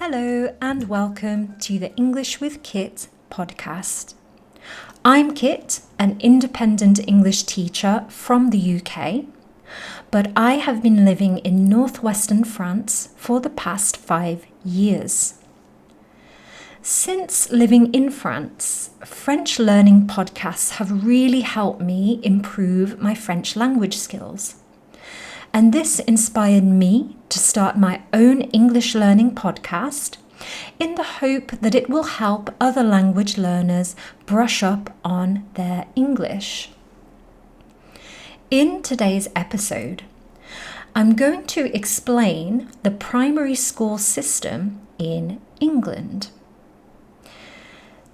Hello and welcome to the English with Kit podcast. I'm Kit, an independent English teacher from the UK, but I have been living in northwestern France for the past 5 years. Since living in France, French learning podcasts have really helped me improve my French language skills. And this inspired me to start my own English learning podcast in the hope that it will help other language learners brush up on their English. In today's episode, I'm going to explain the primary school system in England.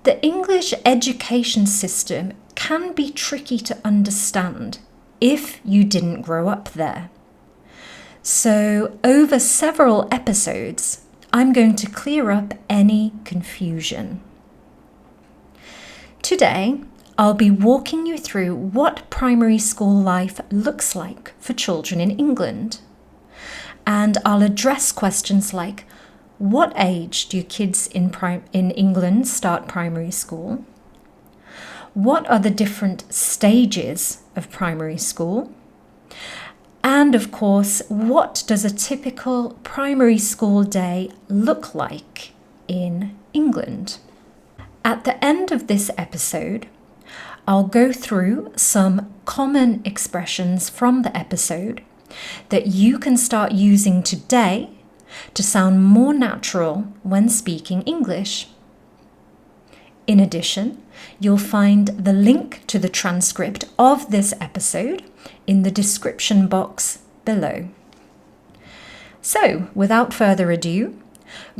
The English education system can be tricky to understand if you didn't grow up there. So, over several episodes, I'm going to clear up any confusion. Today, I'll be walking you through what primary school life looks like for children in England. And I'll address questions like, what age do kids in England start primary school? What are the different stages of primary school? And of course, what does a typical primary school day look like in England? At the end of this episode, I'll go through some common expressions from the episode that you can start using today to sound more natural when speaking English. In addition, you'll find the link to the transcript of this episode in the description box below. So, without further ado,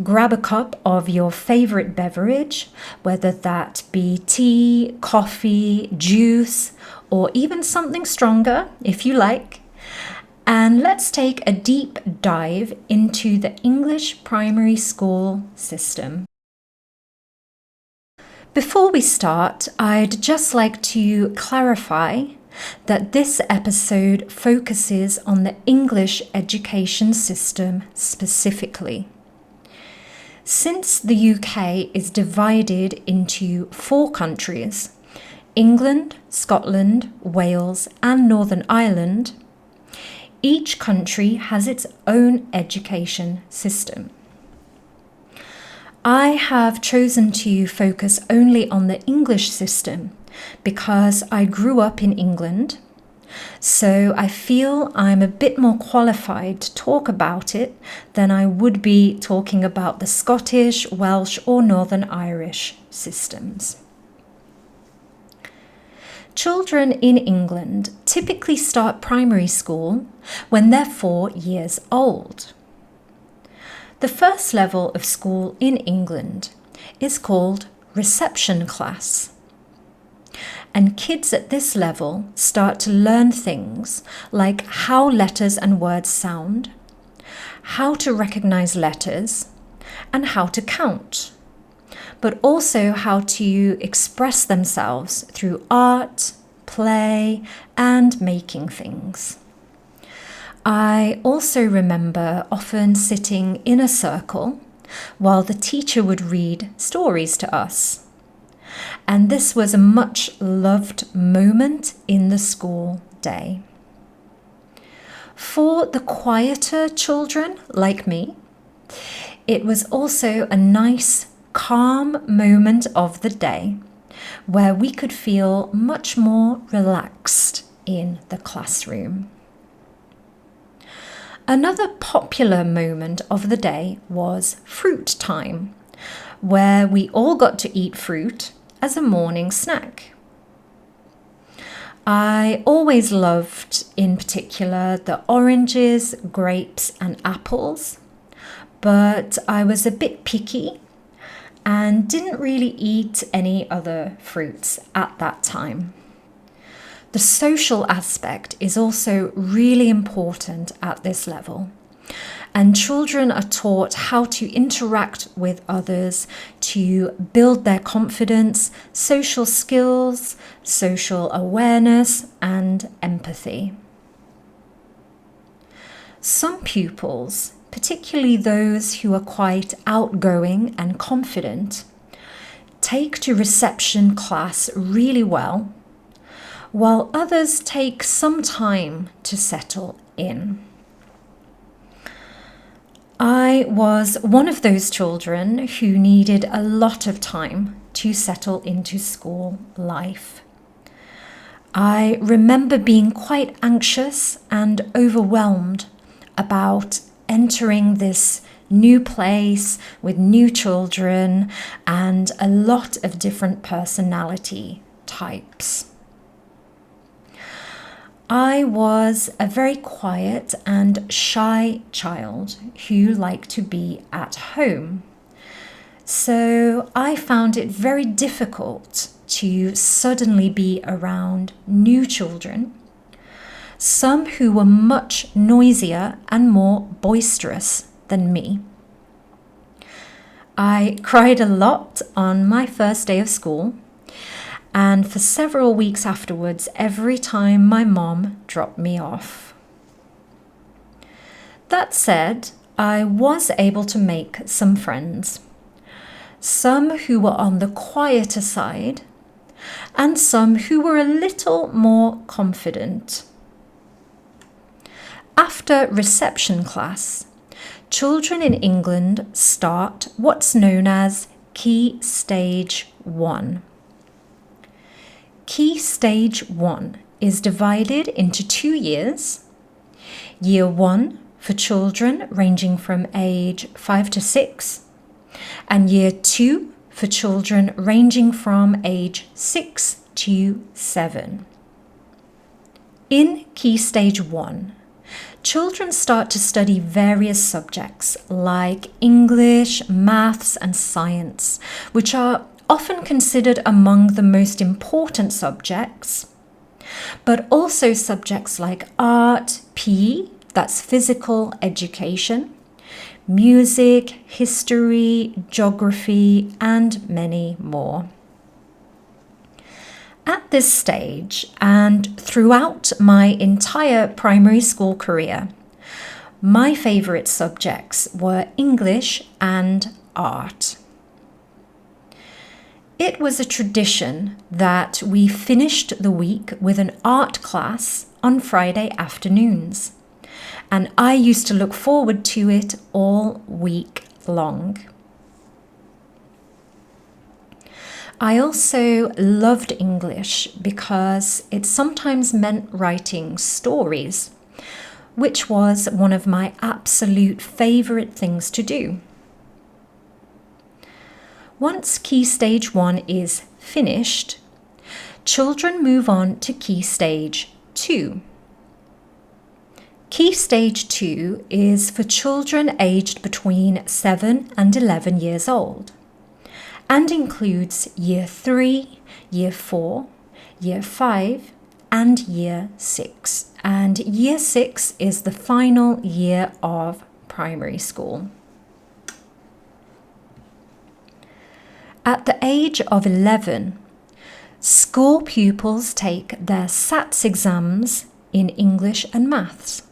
grab a cup of your favorite beverage, whether that be tea, coffee, juice, or even something stronger if you like, and let's take a deep dive into the English primary school system. Before we start, I'd just like to clarify that this episode focuses on the English education system specifically. Since the UK is divided into 4 countries, England, Scotland, Wales, and Northern Ireland, each country has its own education system. I have chosen to focus only on the English system because I grew up in England, so I feel I'm a bit more qualified to talk about it than I would be talking about the Scottish, Welsh, or Northern Irish systems. Children in England typically start primary school when they're 4 years old. The first level of school in England is called reception class. And kids at this level start to learn things like how letters and words sound, how to recognize letters, and how to count, but also how to express themselves through art, play, and making things. I also remember often sitting in a circle while the teacher would read stories to us. And this was a much loved moment in the school day. For the quieter children like me, it was also a nice, calm moment of the day where we could feel much more relaxed in the classroom. Another popular moment of the day was fruit time, where we all got to eat fruit as a morning snack. I always loved, in particular, the oranges, grapes, and apples, but I was a bit picky and didn't really eat any other fruits at that time. The social aspect is also really important at this level, and children are taught how to interact with others to build their confidence, social skills, social awareness, and empathy. Some pupils particularly those who are quite outgoing and confident, take to reception class really well, while others take some time to settle in. I was one of those children who needed a lot of time to settle into school life. I remember being quite anxious and overwhelmed about entering this new place with new children and a lot of different personality types. I was a very quiet and shy child who liked to be at home. So I found it very difficult to suddenly be around new children, some who were much noisier and more boisterous than me. I cried a lot on my first day of school, and for several weeks afterwards, every time my mom dropped me off. That said, I was able to make some friends, some who were on the quieter side, and some who were a little more confident. After reception class, children in England start what's known as Key Stage 1. Key Stage 1 is divided into 2 years. Year 1 for children ranging from age 5 to 6, and Year 2 for children ranging from age 6 to 7. In Key Stage 1, children start to study various subjects like English, maths, and science, which are often considered among the most important subjects, but also subjects like art, PE, that's physical education, music, history, geography, and many more. At this stage, and throughout my entire primary school career, my favourite subjects were English and art. It was a tradition that we finished the week with an art class on Friday afternoons, and I used to look forward to it all week long. I also loved English because it sometimes meant writing stories, which was one of my absolute favourite things to do. Once Key Stage 1 is finished, children move on to Key Stage 2. Key Stage 2 is for children aged between 7 and 11 years old and includes Year 3, Year 4, Year 5 and Year 6. And Year 6 is the final year of primary school. At the age of 11, school pupils take their SATs exams in English and maths.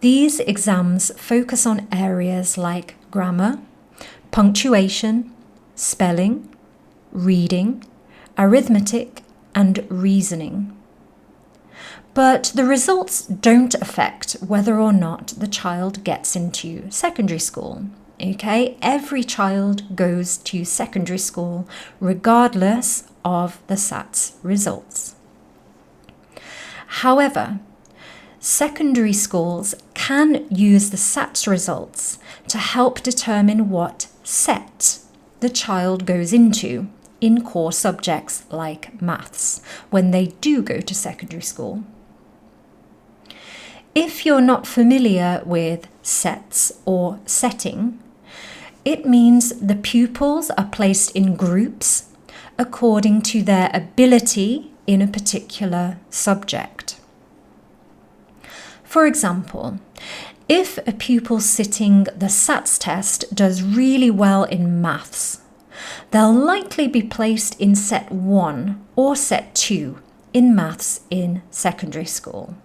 These exams focus on areas like grammar, punctuation, spelling, reading, arithmetic, and reasoning. But the results don't affect whether or not the child gets into secondary school. Okay, every child goes to secondary school regardless of the SATs results. However, secondary schools can use the SATs results to help determine what set the child goes into in core subjects like maths when they do go to secondary school. If you're not familiar with sets or setting, it means the pupils are placed in groups according to their ability in a particular subject. For example, if a pupil sitting the SATs test does really well in maths, they'll likely be placed in Set 1 or Set 2 in maths in secondary school.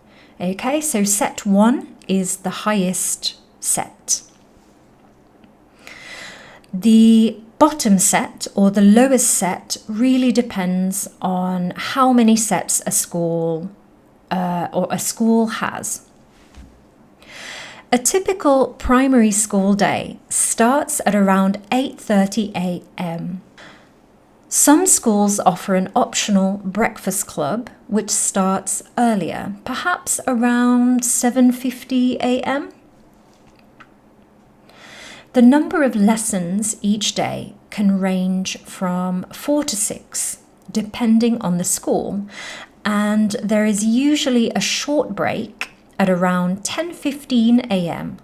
Okay, so Set 1 is the highest set. The bottom set or the lowest set really depends on how many sets a school has. A typical primary school day starts at around 8:30 a.m. Some schools offer an optional breakfast club which starts earlier, perhaps around 7:50 a.m. The number of lessons each day can range from 4 to 6, depending on the school, and there is usually a short break at around 10:15 a.m.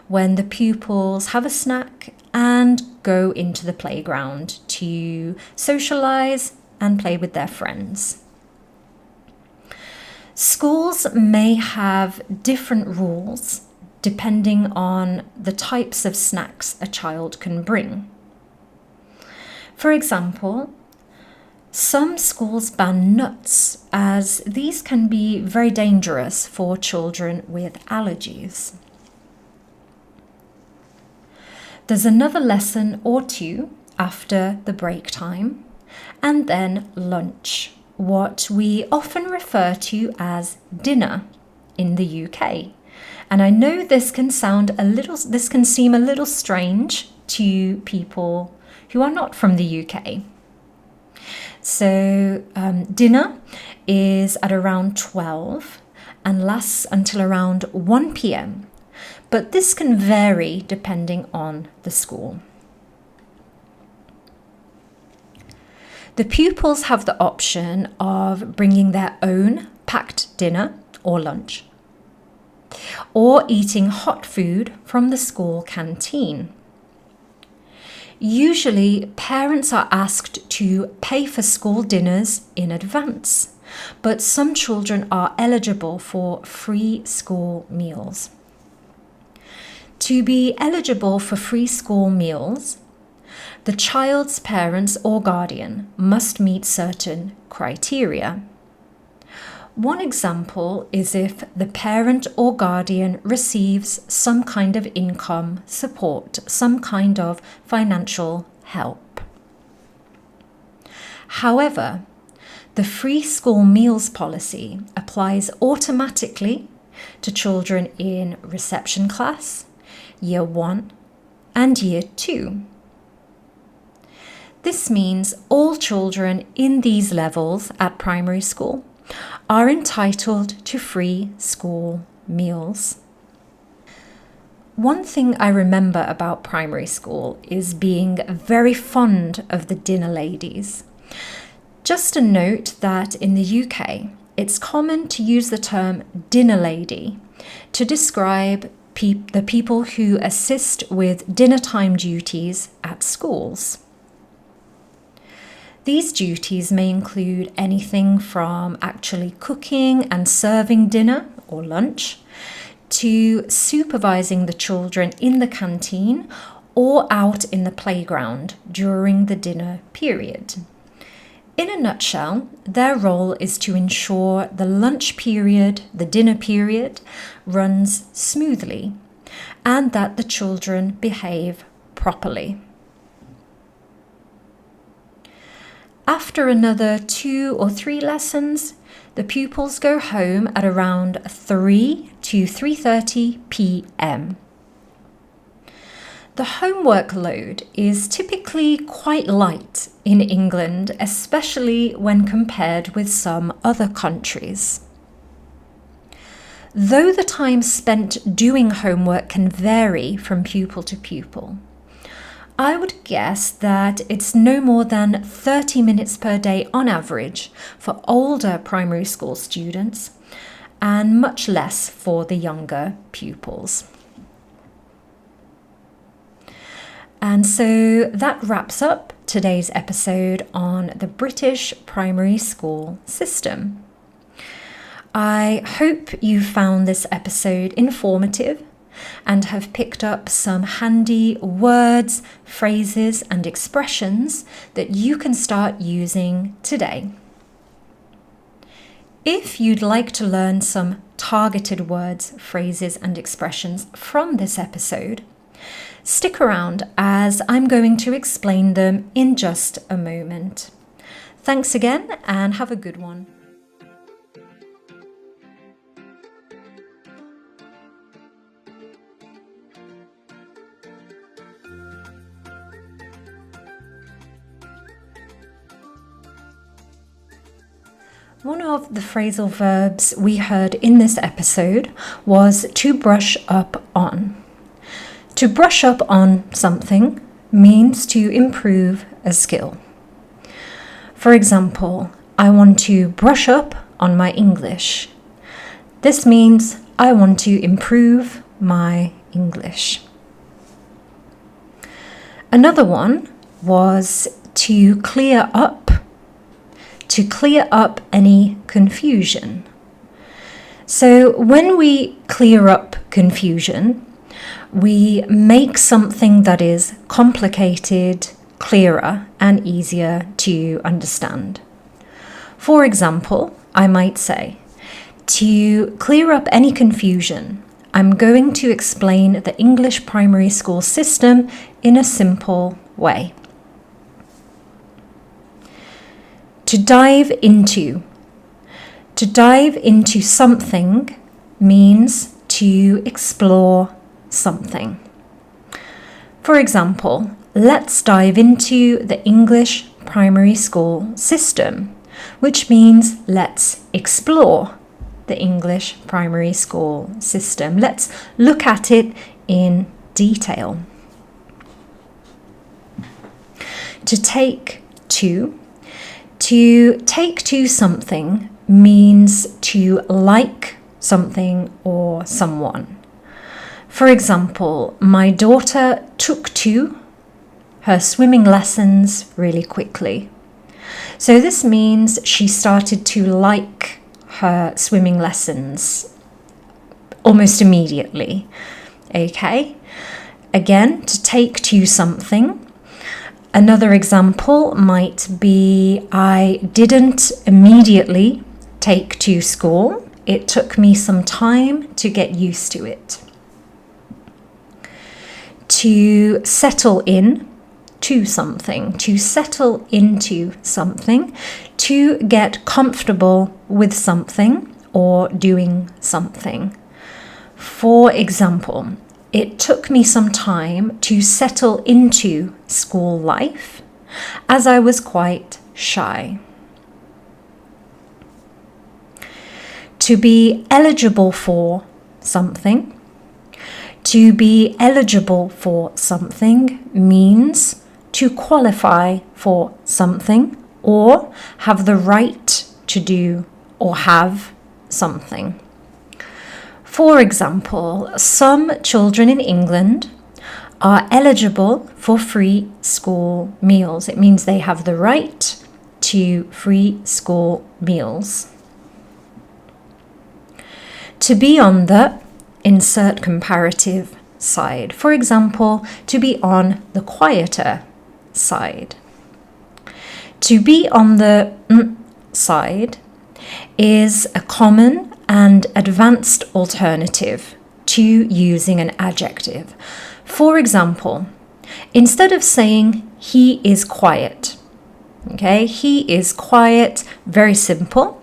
when the pupils have a snack and go into the playground to socialize and play with their friends. Schools may have different rules depending on the types of snacks a child can bring. For example, some schools ban nuts, as these can be very dangerous for children with allergies. There's another lesson or two after the break time, and then lunch, what we often refer to as dinner in the UK. And I know this can seem a little strange to people who are not from the UK. So dinner is at around 12 and lasts until around 1 p.m. But this can vary depending on the school. The pupils have the option of bringing their own packed dinner or lunch, or eating hot food from the school canteen. Usually, parents are asked to pay for school dinners in advance, but some children are eligible for free school meals. To be eligible for free school meals, the child's parents or guardian must meet certain criteria. One example is if the parent or guardian receives some kind of income support, some kind of financial help. However, the free school meals policy applies automatically to children in reception class, Year 1 and Year 2. This means all children in these levels at primary school are entitled to free school meals. One thing I remember about primary school is being very fond of the dinner ladies. Just a note that in the UK, it's common to use the term dinner lady to describe the people who assist with dinner time duties at schools. These duties may include anything from actually cooking and serving dinner or lunch to supervising the children in the canteen or out in the playground during the dinner period. In a nutshell, their role is to ensure the lunch period, the dinner period, runs smoothly and that the children behave properly. After another 2 or 3 lessons, the pupils go home at around 3 to 3:30 p.m. The homework load is typically quite light in England, especially when compared with some other countries. Though the time spent doing homework can vary from pupil to pupil, I would guess that it's no more than 30 minutes per day on average for older primary school students and much less for the younger pupils. And so that wraps up today's episode on the British primary school system. I hope you found this episode informative and have picked up some handy words, phrases, and expressions that you can start using today. If you'd like to learn some targeted words, phrases, and expressions from this episode, stick around as I'm going to explain them in just a moment. Thanks again and have a good one. One of the phrasal verbs we heard in this episode was to brush up on. To brush up on something means to improve a skill. For example, I want to brush up on my English. This means I want to improve my English. Another one was to clear up. To clear up any confusion. So when we clear up confusion, we make something that is complicated clearer and easier to understand. For example, I might say, to clear up any confusion, I'm going to explain the English primary school system in a simple way. To dive into. To dive into something means to explore something. For example, let's dive into the English primary school system, which means let's explore the English primary school system. Let's look at it in detail. To take to. To take to something means to like something or someone. For example, my daughter took to her swimming lessons really quickly. So this means she started to like her swimming lessons almost immediately. Okay? Again, to take to something. Another example might be I didn't immediately take to school. It took me some time to get used to it. To settle in to something, to settle into something, to get comfortable with something or doing something. For example, it took me some time to settle into school life as I was quite shy. To be eligible for something. To be eligible for something means to qualify for something or have the right to do or have something. For example, some children in England are eligible for free school meals. It means they have the right to free school meals. To be on the insert comparative side. For example, to be on the quieter side. To be on the side is a common and advanced alternative to using an adjective. For example, instead of saying he is quiet, okay, he is quiet, very simple,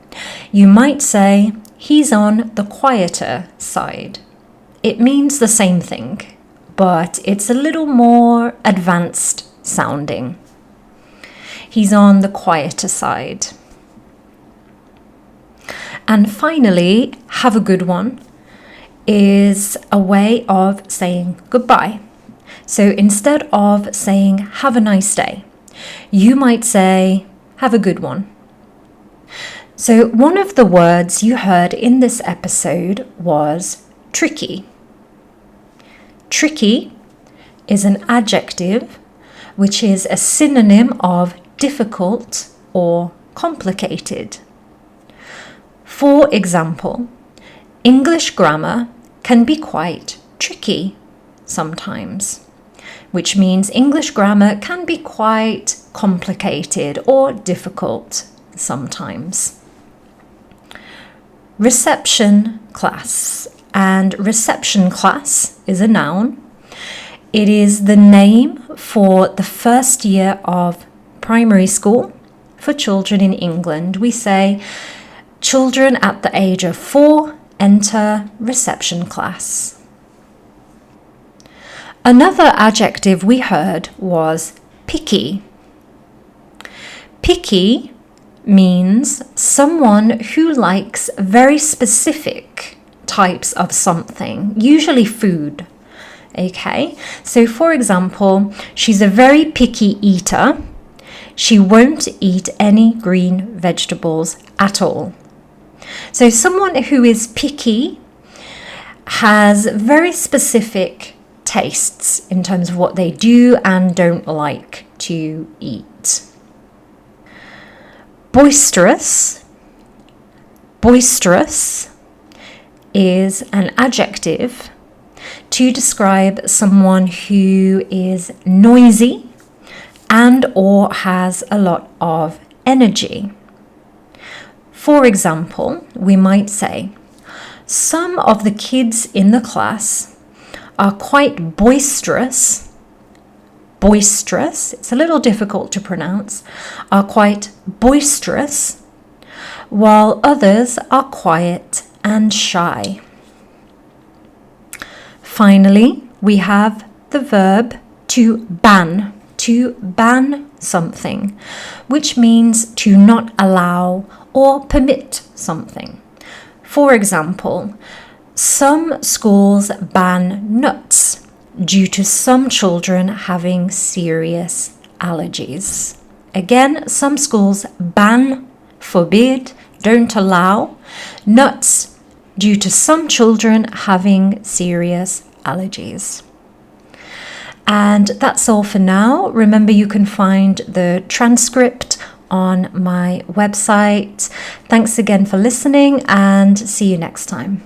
you might say he's on the quieter side. It means the same thing, but it's a little more advanced sounding. He's on the quieter side. And finally, have a good one is a way of saying goodbye. So instead of saying have a nice day, you might say have a good one. So one of the words you heard in this episode was tricky. Tricky is an adjective which is a synonym of difficult or complicated. For example, English grammar can be quite tricky sometimes, which means English grammar can be quite complicated or difficult sometimes. reception class. And reception class is a noun. It is the name for the first year of primary school for children in England. We say children at the age of 4 enter reception class. Another adjective we heard was picky. Picky means someone who likes very specific types of something, usually food. Okay, so for example, she's a very picky eater. She won't eat any green vegetables at all. So someone who is picky has very specific tastes in terms of what they do and don't like to eat. Boisterous. Boisterous is an adjective to describe someone who is noisy and or has a lot of energy. For example, we might say, some of the kids in the class are quite boisterous. Boisterous, it's a little difficult to pronounce, are quite boisterous, while others are quiet and shy. Finally, we have the verb to ban something, which means to not allow or permit something. For example, some schools ban nuts due to some children having serious allergies. Again, some schools ban, forbid, don't allow nuts due to some children having serious allergies. And that's all for now. Remember, you can find the transcript on my website. Thanks again for listening and see you next time.